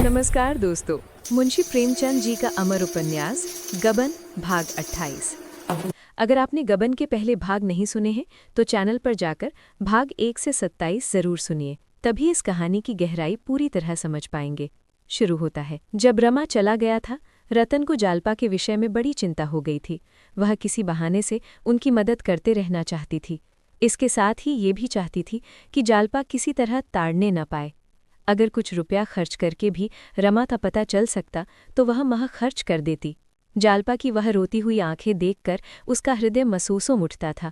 नमस्कार दोस्तों। मुंशी प्रेमचंद जी का अमर उपन्यास गबन भाग 28। अगर आपने गबन के पहले भाग नहीं सुने हैं तो चैनल पर जाकर भाग 1 से 27 जरूर सुनिए, तभी इस कहानी की गहराई पूरी तरह समझ पाएंगे। शुरू होता है। जब रमा चला गया था, रतन को जालपा के विषय में बड़ी चिंता हो गई थी। वह किसी बहाने से उनकी मदद करते रहना चाहती थी। इसके साथ ही ये भी चाहती थी कि जालपा किसी तरह ताड़ने न पाए। अगर कुछ रुपया खर्च करके भी रमा का पता चल सकता तो वह मह खर्च कर देती। जालपा की वह रोती हुई आंखें देखकर उसका हृदय महसूसों उठता था।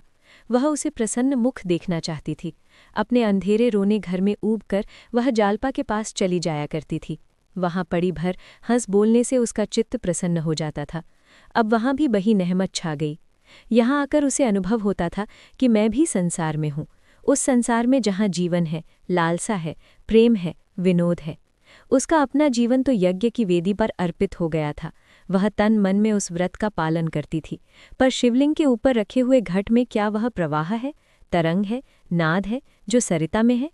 वह उसे प्रसन्न मुख देखना चाहती थी। अपने अंधेरे रोने घर में ऊब कर वह जालपा के पास चली जाया करती थी। वहां पड़ी भर हंस बोलने से उसका चित्त प्रसन्न हो जाता था। अब वहां भी वही नहमत छा गई। यहाँ आकर उसे अनुभव होता था कि मैं भी संसार में हूँ, उस संसार में जहाँ जीवन है, लालसा है, प्रेम है, विनोद है। उसका अपना जीवन तो यज्ञ की वेदी पर अर्पित हो गया था। वह तन मन में उस व्रत का पालन करती थी, पर शिवलिंग के ऊपर रखे हुए घट में क्या वह प्रवाह है, तरंग है, नाद है जो सरिता में है?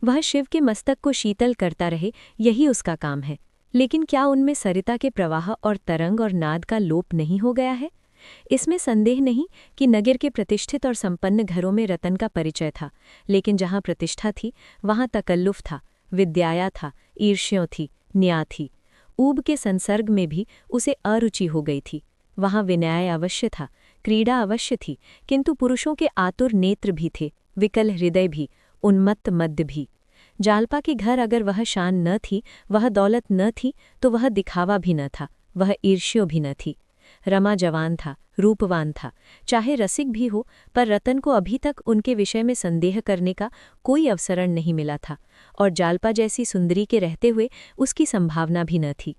वह शिव के मस्तक को शीतल करता रहे, यही उसका काम है। लेकिन क्या उनमें सरिता के प्रवाह और तरंग और नाद का लोप नहीं हो गया है? इसमें संदेह नहीं कि नगर के प्रतिष्ठित और संपन्न घरों में रतन का परिचय था, लेकिन जहाँ प्रतिष्ठा थी वहाँ तकल्लुफ था, विद्याया था, ईर्ष्यों थी, न्याय थी। ऊब के संसर्ग में भी उसे अरुचि हो गई थी। वहाँ विनय अवश्य था, क्रीड़ा अवश्य थी, किंतु पुरुषों के आतुर नेत्र भी थे, विकल हृदय भी, उन्मत्त मद्य भी। जालपा के घर अगर वह शान न थी, वह दौलत न थी, तो वह दिखावा भी न था, वह ईर्ष्यो भी न थी। रमा जवान था, रूपवान था, चाहे रसिक भी हो, पर रतन को अभी तक उनके विषय में संदेह करने का कोई अवसरण नहीं मिला था, और जालपा जैसी सुंदरी के रहते हुए उसकी संभावना भी न थी।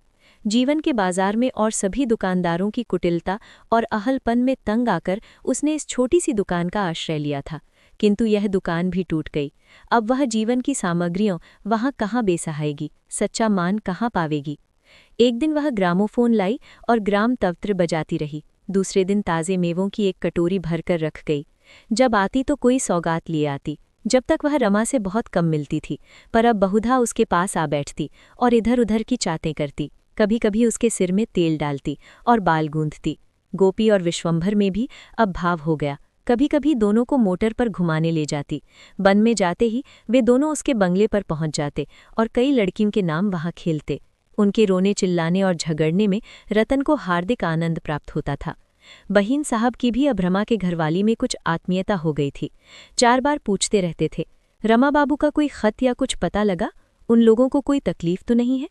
जीवन के बाजार में और सभी दुकानदारों की कुटिलता और अहलपन में तंग आकर उसने इस छोटी सी दुकान का आश्रय लिया था, किंतु यह दुकान भी टूट गई। अब वह जीवन की सामग्रियों वहाँ कहाँ बेसहाएगी, सच्चा मान कहाँ पावेगी? एक दिन वह ग्रामोफोन लाई और ग्राम तवत्र बजाती रही। दूसरे दिन ताज़े मेवों की एक कटोरी भरकर रख गई। जब आती तो कोई सौगात लिए आती। जब तक वह रमा से बहुत कम मिलती थी, पर अब बहुधा उसके पास आ बैठती और इधर उधर की चातें करती। कभी कभी उसके सिर में तेल डालती और बाल गूंथती। गोपी और विश्वंभर में भी अब भाव हो गया। कभी कभी दोनों को मोटर पर घुमाने ले जाती। वन में जाते ही वे दोनों उसके बंगले पर पहुंच जाते और कई लड़कियों के नाम वहां खेलते। उनके रोने चिल्लाने और झगड़ने में रतन को हार्दिक आनंद प्राप्त होता था। बहीन साहब की भी अब रमा के घरवाली में कुछ आत्मीयता हो गई थी। 4 बार पूछते रहते थे, रमा बाबू का कोई खत या कुछ पता लगा? उन लोगों को कोई तकलीफ तो नहीं है?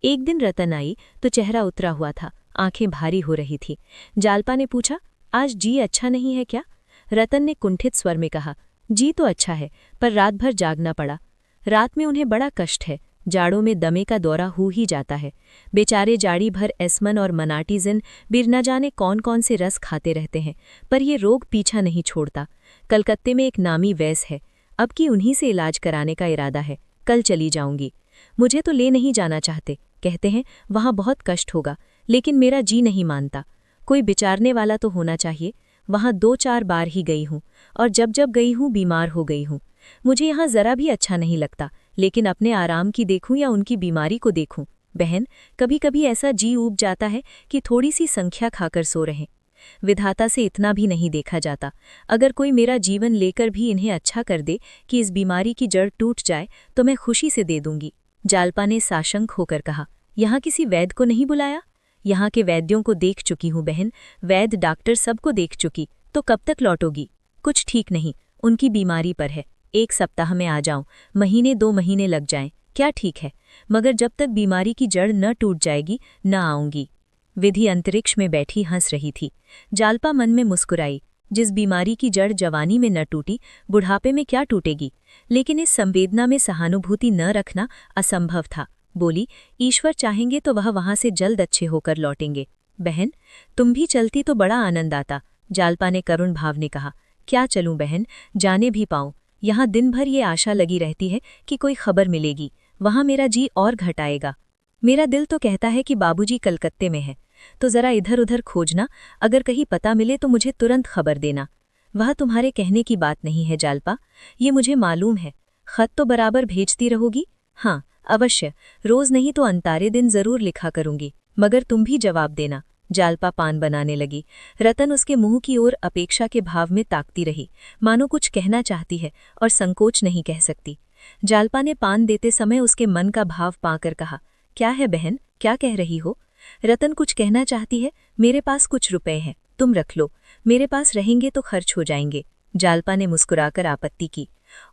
एक दिन रतन आई तो चेहरा उतरा हुआ था, आंखें भारी हो रही थी। जालपा ने पूछा, आज जी अच्छा नहीं है क्या? रतन ने कुंठित स्वर में कहा, जी तो अच्छा है, पर रात भर जागना पड़ा। रात में उन्हें बड़ा कष्ट है, जाड़ों में दमे का दौरा हो ही जाता है। बेचारे जाड़ी भर एस्मन और मनाटीजिन बिर न जाने कौन कौन से रस खाते रहते हैं, पर ये रोग पीछा नहीं छोड़ता। कलकत्ते में एक नामी वैस है, अब की उन्हीं से इलाज कराने का इरादा है। कल चली जाऊंगी। मुझे तो ले नहीं जाना चाहते, कहते हैं वहाँ बहुत कष्ट होगा, लेकिन मेरा जी नहीं मानता। कोई विचारने वाला तो होना चाहिए। वहाँ 2-4 बार ही गई हूँ, और जब जब गई हूँ बीमार हो गई हूँ। मुझे यहाँ जरा भी अच्छा नहीं लगता, लेकिन अपने आराम की देखूं या उनकी बीमारी को देखूं? बहन, कभी कभी ऐसा जी ऊब जाता है कि थोड़ी सी संख्या खाकर सो रहें। विधाता से इतना भी नहीं देखा जाता। अगर कोई मेरा जीवन लेकर भी इन्हें अच्छा कर दे कि इस बीमारी की जड़ टूट जाए, तो मैं खुशी से दे दूंगी। जालपा ने साशंक होकर कहा, यहाँ किसी वैद्य को नहीं बुलाया? यहाँ के वैद्यों को देख चुकी हूँ बहन, वैद्य डॉक्टर सबको देख चुकी। तो कब तक लौटोगी? कुछ ठीक नहीं, उनकी बीमारी पर है। 1 सप्ताह में आ जाऊं, महीने 2 महीने लग जाएं, क्या ठीक है, मगर जब तक बीमारी की जड़ न टूट जाएगी न आऊंगी। विधि अंतरिक्ष में बैठी हंस रही थी। जालपा मन में मुस्कुराई। जिस बीमारी की जड़ जवानी में न टूटी, बुढ़ापे में क्या टूटेगी? लेकिन इस संवेदना में सहानुभूति न रखना असंभव था। बोली, ईश्वर चाहेंगे तो वह वहां से जल्द अच्छे होकर लौटेंगे। बहन, तुम भी चलती तो बड़ा आनंद आता। जालपा ने करुण भाव ने कहा, क्या चलूं बहन, जाने भी पाऊं। यहाँ दिन भर ये आशा लगी रहती है कि कोई खबर मिलेगी, वहाँ मेरा जी और घटाएगा। मेरा दिल तो कहता है कि बाबूजी कलकत्ते में है, तो जरा इधर उधर खोजना, अगर कहीं पता मिले तो मुझे तुरंत खबर देना। वह तुम्हारे कहने की बात नहीं है जालपा, ये मुझे मालूम है। खत तो बराबर भेजती रहोगी? हाँ, अवश्य, रोज नहीं तो अंतारे दिन जरूर लिखा करूंगी, मगर तुम भी जवाब देना। जालपा पान बनाने लगी। रतन उसके मुंह की ओर अपेक्षा के भाव में ताकती रही, मानो कुछ कहना चाहती है और संकोच नहीं कह सकती। जालपा ने पान देते समय उसके मन का भाव पाकर कहा, क्या है बहन, क्या कह रही हो? रतन कुछ कहना चाहती है। मेरे पास कुछ रुपए हैं, तुम रख लो, मेरे पास रहेंगे तो खर्च हो जाएंगे। जालपा ने मुस्कुराकर आपत्ति की।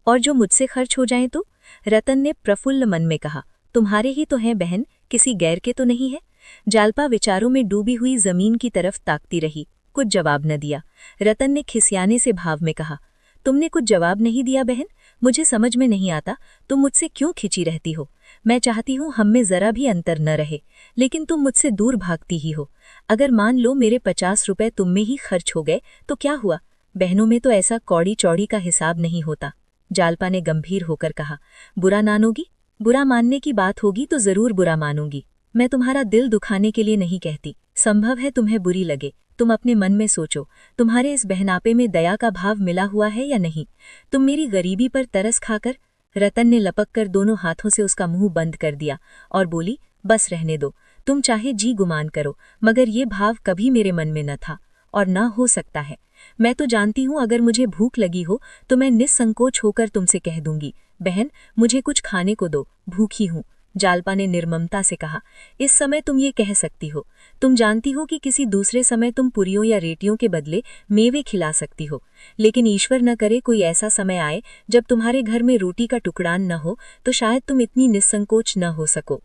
और जो मुझसे खर्च हो जाएं तो? रतन ने प्रफुल्ल मन में कहा। तुम्हारे ही तो हैं बहन, किसी गैर के तो नहीं है। जालपा विचारों में डूबी हुई जमीन की तरफ ताकती रही, कुछ जवाब न दिया। रतन ने खिसियाने से भाव में कहा, तुमने कुछ जवाब नहीं दिया बहन, मुझे समझ में नहीं आता तुम मुझसे क्यों खिंची रहती हो। मैं चाहती हूँ हम में जरा भी अंतर न रहे, लेकिन तुम मुझसे दूर भागती ही हो। अगर मान लो मेरे 50 रुपए तुम में ही खर्च हो गए तो क्या हुआ? बहनों में तो ऐसा कौड़ी चौड़ी का हिसाब नहीं होता। जालपा ने गंभीर होकर कहा, बुरा मानोगी? बुरा मानने की बात होगी तो जरूर बुरा मानूंगी। मैं तुम्हारा दिल दुखाने के लिए नहीं कहती, संभव है तुम्हें बुरी लगे। तुम अपने मन में सोचो, तुम्हारे इस बहनापे में दया का भाव मिला हुआ है या नहीं? तुम मेरी गरीबी पर तरस खाकर? रतन ने लपक कर दोनों हाथों से उसका मुंह बंद कर दिया और बोली, बस रहने दो, तुम चाहे जी गुमान करो, मगर ये भाव कभी मेरे मन में न था और न हो सकता है। मैं तो जानती हूँ अगर मुझे भूख लगी हो तो मैं निस्संकोच होकर तुमसे कह दूंगी, बहन मुझे कुछ खाने को दो, भूखी हूँ। जालपा ने निर्ममता से कहा, इस समय तुम ये कह सकती हो, तुम जानती हो कि किसी दूसरे समय तुम पुरियों या रेटियों के बदले मेवे खिला सकती हो, लेकिन ईश्वर न करे कोई ऐसा समय आए जब तुम्हारे घर में रोटी का टुकड़ान न हो तो शायद तुम इतनी निस्संकोच न हो सको।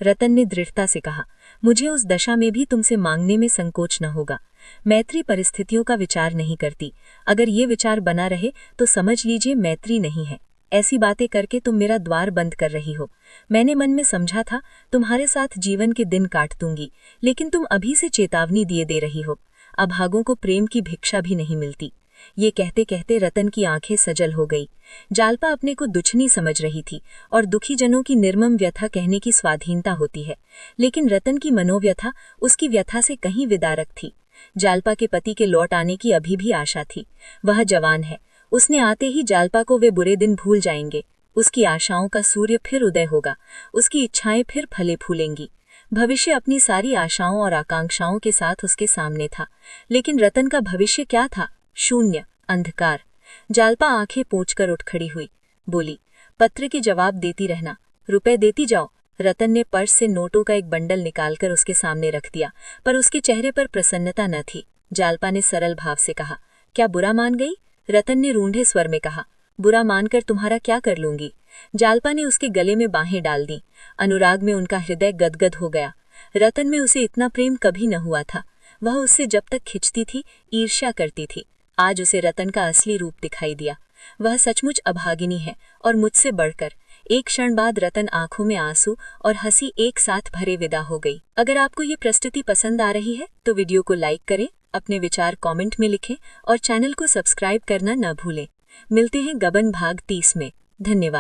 रतन ने दृढ़ता से कहा, मुझे उस दशा में भी तुमसे मांगने में संकोच न होगा। मैत्री परिस्थितियों का विचार नहीं करती, अगर ये विचार बना रहे तो समझ लीजिए मैत्री नहीं है। ऐसी बातें करके तुम मेरा द्वार बंद कर रही हो। मैंने मन में समझा था तुम्हारे साथ जीवन के दिन काट दूंगी, लेकिन तुम अभी से चेतावनी दिए दे रही हो। अभागों को प्रेम की भिक्षा भी नहीं मिलती। ये कहते कहते रतन की आंखें सजल हो गई। जालपा अपने को दुच्छनी समझ रही थी और दुखी जनों की निर्मम व्यथा कहने की स्वाधीनता होती है, लेकिन रतन की मनोव्यथा उसकी व्यथा से कहीं विदारक थी। जालपा के पति के लौट आने की अभी भी आशा थी। वह जवान है, उसने आते ही जालपा को वे बुरे दिन भूल जाएंगे। उसकी आशाओं का सूर्य फिर उदय होगा, उसकी इच्छाएं फिर फले फूलेंगी। भविष्य अपनी सारी आशाओं और आकांक्षाओं के साथ उसके सामने था, लेकिन रतन का भविष्य क्या था? शून्य, अंधकार। जालपा आंखें पोंछकर उठ खड़ी हुई, बोली, पत्र के जवाब देती रहना, रुपए देती जाओ। रतन ने पर्स से नोटों का एक बंडल निकालकर उसके सामने रख दिया, पर उसके चेहरे पर प्रसन्नता न थी। जालपा ने सरल भाव से कहा, क्या बुरा मान गई? रतन ने रूंढे स्वर में कहा, बुरा मानकर तुम्हारा क्या कर लूंगी? जालपा ने उसके गले में बाहें डाल दी। अनुराग में उनका हृदय गदगद हो गया। रतन में उसे इतना प्रेम कभी न हुआ था। वह उससे जब तक खिंचती थी, ईर्ष्या करती थी। आज उसे रतन का असली रूप दिखाई दिया। वह सचमुच अभागिनी है और मुझसे बढ़कर। एक क्षण बाद रतन आंखों में आंसू और हंसी एक साथ भरे विदा हो गई। अगर आपको ये प्रस्तुति पसंद आ रही है तो वीडियो को लाइक करें, अपने विचार कमेंट में लिखें और चैनल को सब्सक्राइब करना न भूलें। मिलते हैं गबन भाग 30 में। धन्यवाद।